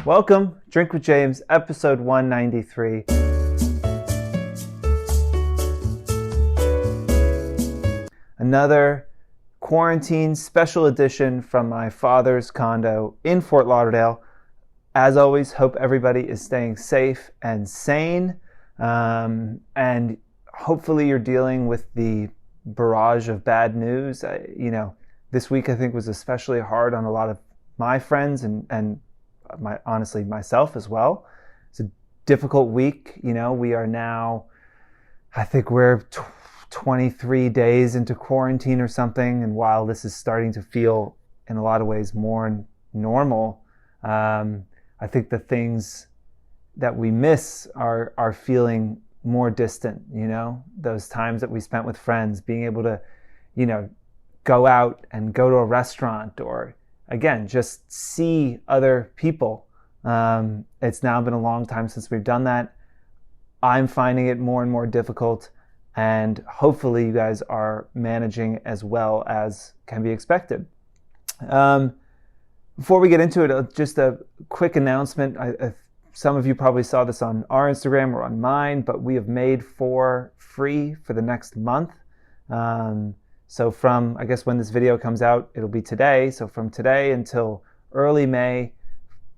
Welcome, Drink with James, episode 193. Another quarantine special edition from my father's condo in Fort Lauderdale. As always, hope everybody is staying safe and sane, and hopefully you're dealing with the barrage of bad news. This week I think was especially hard on a lot of my friends and honestly myself as well. It's a difficult week. We are now, I think we're 23 days into quarantine or something, and while this is starting to feel in a lot of ways more normal, I think the things that we miss are feeling more distant. Those times that we spent with friends, being able to go out and go to a restaurant, or again, just see other people. It's now been a long time since we've done that. I'm finding it more and more difficult, and hopefully you guys are managing as well as can be expected. Before we get into it, just a quick announcement. Some of you probably saw this on our Instagram or on mine, but we have made Fohr free for the next month. So from, I guess when this video comes out, it'll be today. So from today until early May,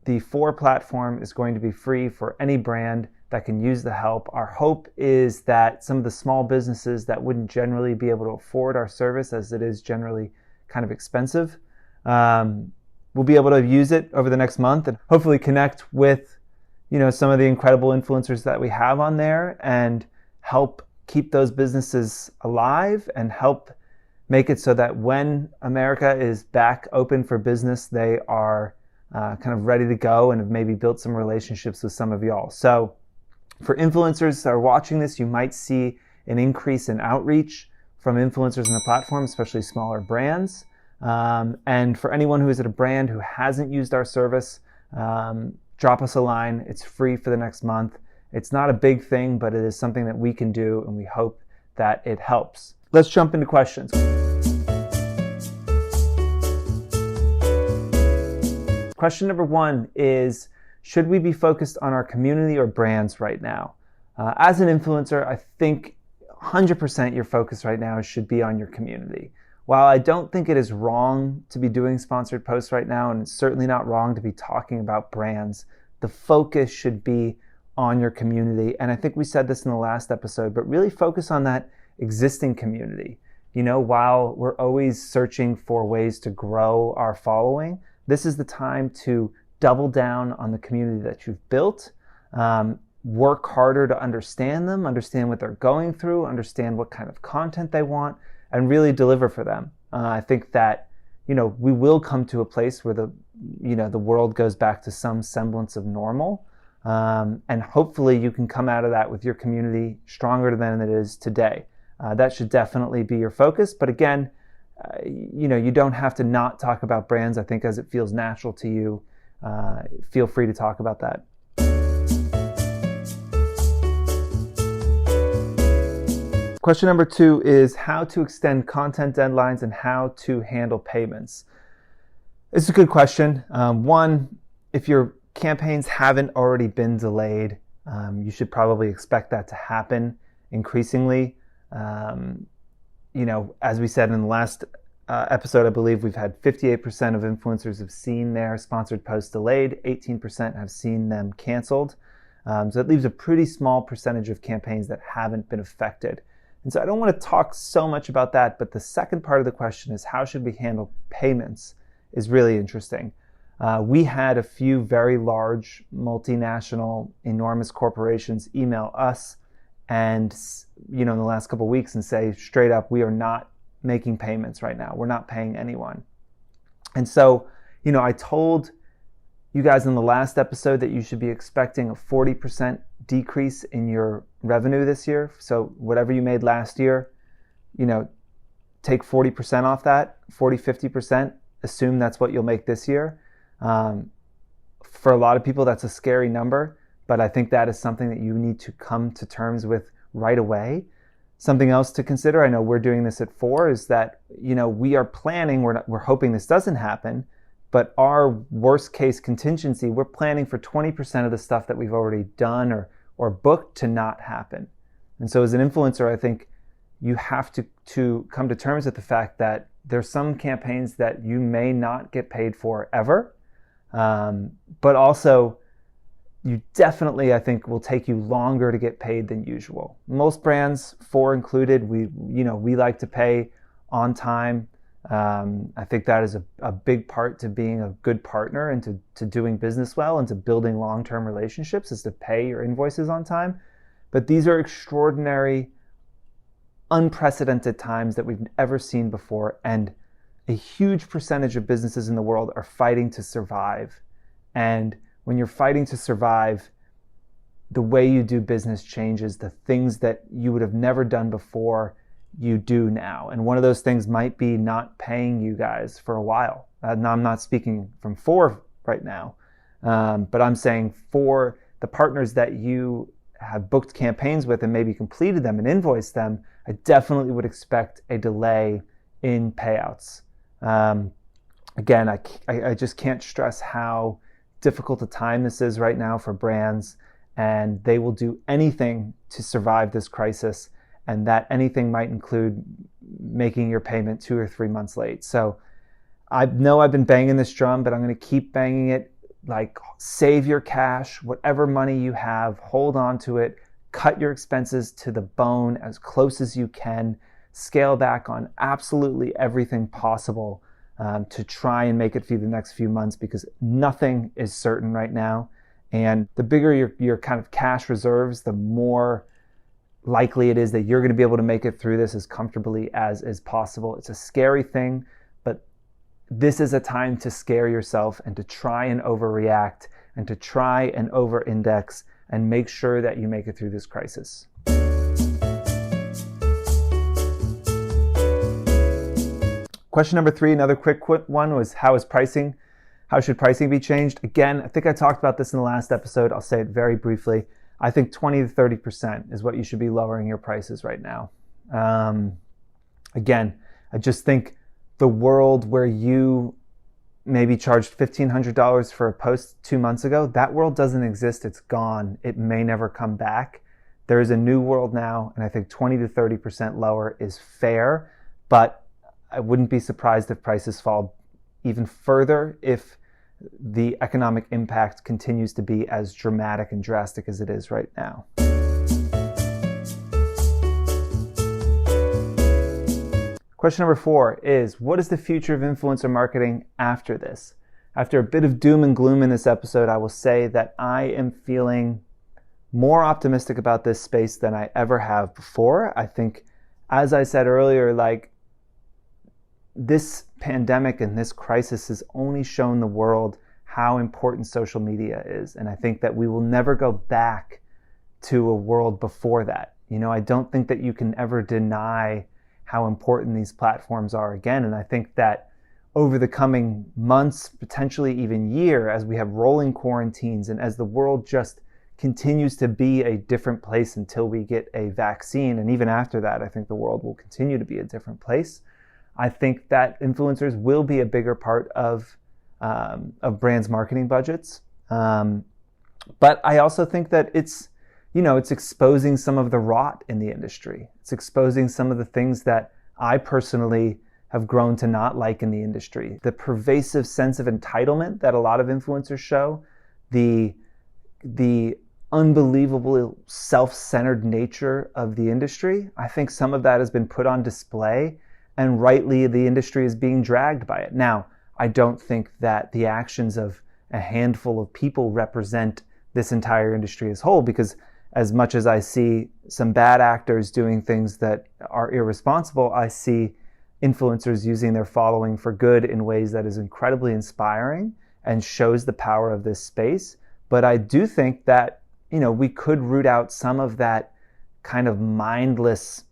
the Fohr platform is going to be free for any brand that can use the help. Our hope is that some of the small businesses that wouldn't generally be able to afford our service, as it is generally kind of expensive, will be able to use it over the next month and hopefully connect with, some of the incredible influencers that we have on there and help keep those businesses alive and help make it so that when America is back open for business, they are kind of ready to go and have maybe built some relationships with some of y'all. So for influencers that are watching this, you might see an increase in outreach from influencers on the platform, especially smaller brands. And for anyone who is at a brand who hasn't used our service, drop us a line. It's free for the next month. It's not a big thing, but it is something that we can do, and we hope that it helps. Let's jump into questions. Question number one is, should we be focused on our community or brands right now? As an influencer, I think 100% your focus right now should be on your community. While I don't think it is wrong to be doing sponsored posts right now, and it's certainly not wrong to be talking about brands, the focus should be on your community. And I think we said this in the last episode, but really focus on that existing community. While we're always searching for ways to grow our following, this is the time to double down on the community that you've built, work harder to understand them, understand what they're going through, understand what kind of content they want, and really deliver for them. I think that, we will come to a place where the world goes back to some semblance of normal. And hopefully you can come out of that with your community stronger than it is today. That should definitely be your focus. But again, you don't have to not talk about brands. I think as it feels natural to you, feel free to talk about that. Question number two is how to extend content deadlines and how to handle payments. It's a good question. One, if your campaigns haven't already been delayed, you should probably expect that to happen increasingly. As we said in the last episode, I believe we've had 58% of influencers have seen their sponsored posts delayed, 18% have seen them canceled. So it leaves a pretty small percentage of campaigns that haven't been affected. And so I don't want to talk so much about that, but the second part of the question is how should we handle payments is really interesting. We had a few very large, multinational, enormous corporations email us and, in the last couple of weeks and say straight up, we are not making payments right now. We're not paying anyone. And so, I told you guys in the last episode that you should be expecting a 40% decrease in your revenue this year. So whatever you made last year, take 40% off that, 50%, assume that's what you'll make this year. For a lot of people, that's a scary number, but I think that is something that you need to come to terms with right away. Something else to consider, I know we're doing this at Fohr, is that, we are planning, we're hoping this doesn't happen, But our worst case contingency, we're planning for 20% of the stuff that we've already done or booked to not happen. And so as an influencer, I think you have to come to terms with the fact that there's some campaigns that you may not get paid for ever. But also, you definitely, I think, will take you longer to get paid than usual. Most brands, Fohr included, we like to pay on time. I think that is a big part to being a good partner and to doing business well and to building long-term relationships, is to pay your invoices on time. But these are extraordinary, unprecedented times that we've ever seen before, and a huge percentage of businesses in the world are fighting to survive. And when you're fighting to survive, the way you do business changes. The things that you would have never done before, you do now. And one of those things might be not paying you guys for a while. Now, I'm not speaking from Fohr right now, but I'm saying for the partners that you have booked campaigns with and maybe completed them and invoiced them, I definitely would expect a delay in payouts. Again, I just can't stress how difficult a time this is right now for brands, and they will do anything to survive this crisis, and that anything might include making your payment 2 or 3 months late. So I know I've been banging this drum, but I'm going to keep banging it. Like, save your cash, whatever money you have, hold on to it, cut your expenses to the bone as close as you can, scale back on absolutely everything possible to try and make it through the next few months, because nothing is certain right now. And the bigger your kind of cash reserves, the more likely it is that you're going to be able to make it through this as comfortably as is possible. It's a scary thing, but this is a time to scare yourself and to try and overreact and to try and over-index and make sure that you make it through this crisis. Question number 3, another quick one, was how should pricing be changed? Again, I think I talked about this in the last episode. I'll say it very briefly. I think 20 to 30% is what you should be lowering your prices right now. Again, I just think the world where you maybe charged $1,500 for a post 2 months ago, that world doesn't exist. It's gone. It may never come back. There is a new world now, and I think 20 to 30% lower is fair, but I wouldn't be surprised if prices fall even further if the economic impact continues to be as dramatic and drastic as it is right now. Question number 4 is, what is the future of influencer marketing after this? After a bit of doom and gloom in this episode, I will say that I am feeling more optimistic about this space than I ever have before. I think, as I said earlier, this pandemic and this crisis has only shown the world how important social media is. And I think that we will never go back to a world before that. I don't think that you can ever deny how important these platforms are again. And I think that over the coming months, potentially even year, as we have rolling quarantines and as the world just continues to be a different place until we get a vaccine, and even after that, I think the world will continue to be a different place. I think that influencers will be a bigger part of brands' marketing budgets. But I also think that it's exposing some of the rot in the industry. It's exposing some of the things that I personally have grown to not like in the industry. The pervasive sense of entitlement that a lot of influencers show, the unbelievable self-centered nature of the industry, I think some of that has been put on display, and rightly the industry is being dragged by it. Now, I don't think that the actions of a handful of people represent this entire industry as a whole, because as much as I see some bad actors doing things that are irresponsible, I see influencers using their following for good in ways that is incredibly inspiring and shows the power of this space. But I do think that, we could root out some of that kind of mindless,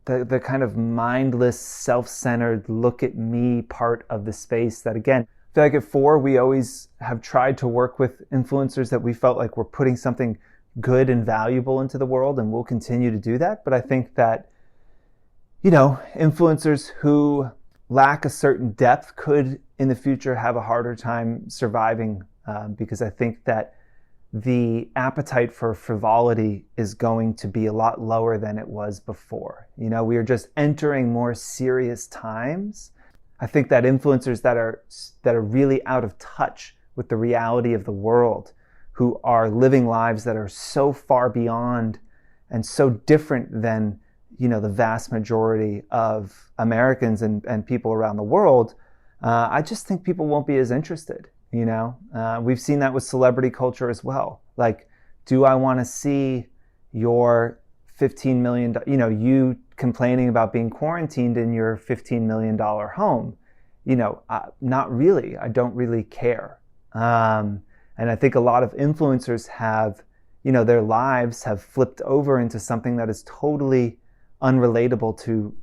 the kind of mindless, self-centered, look at me part of the space that, again, I feel like at Fohr, we always have tried to work with influencers that we felt like were putting something good and valuable into the world, and we'll continue to do that. But I think that, influencers who lack a certain depth could in the future have a harder time surviving, because I think that the appetite for frivolity is going to be a lot lower than it was before. We are just entering more serious times. I think that influencers that are really out of touch with the reality of the world, who are living lives that are so far beyond and so different than the vast majority of Americans and people around the world, I just think people won't be as interested. We've seen that with celebrity culture as well. Like, do I want to see your $15 million, you complaining about being quarantined in your $15 million home? Not really. I don't really care. And I think a lot of influencers have, their lives have flipped over into something that is totally unrelatable to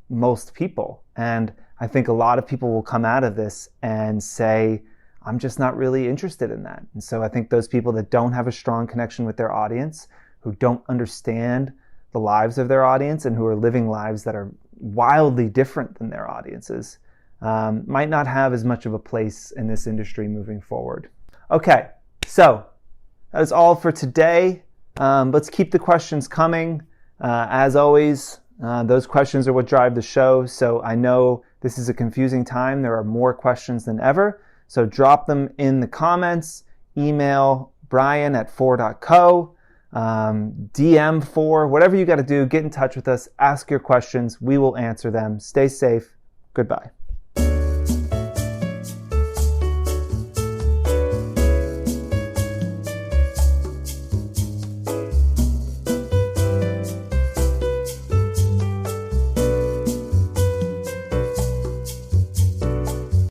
most people. And I think a lot of people will come out of this and say, I'm just not really interested in that. And so I think those people that don't have a strong connection with their audience, who don't understand the lives of their audience, and who are living lives that are wildly different than their audiences, might not have as much of a place in this industry moving forward. Okay, so that is all for today. Let's keep the questions coming. As always, those questions are what drive the show. So I know this is a confusing time. There are more questions than ever. So drop them in the comments, email brian@fohr.co, DM Fohr, whatever you got to do, get in touch with us, ask your questions. We will answer them. Stay safe. Goodbye.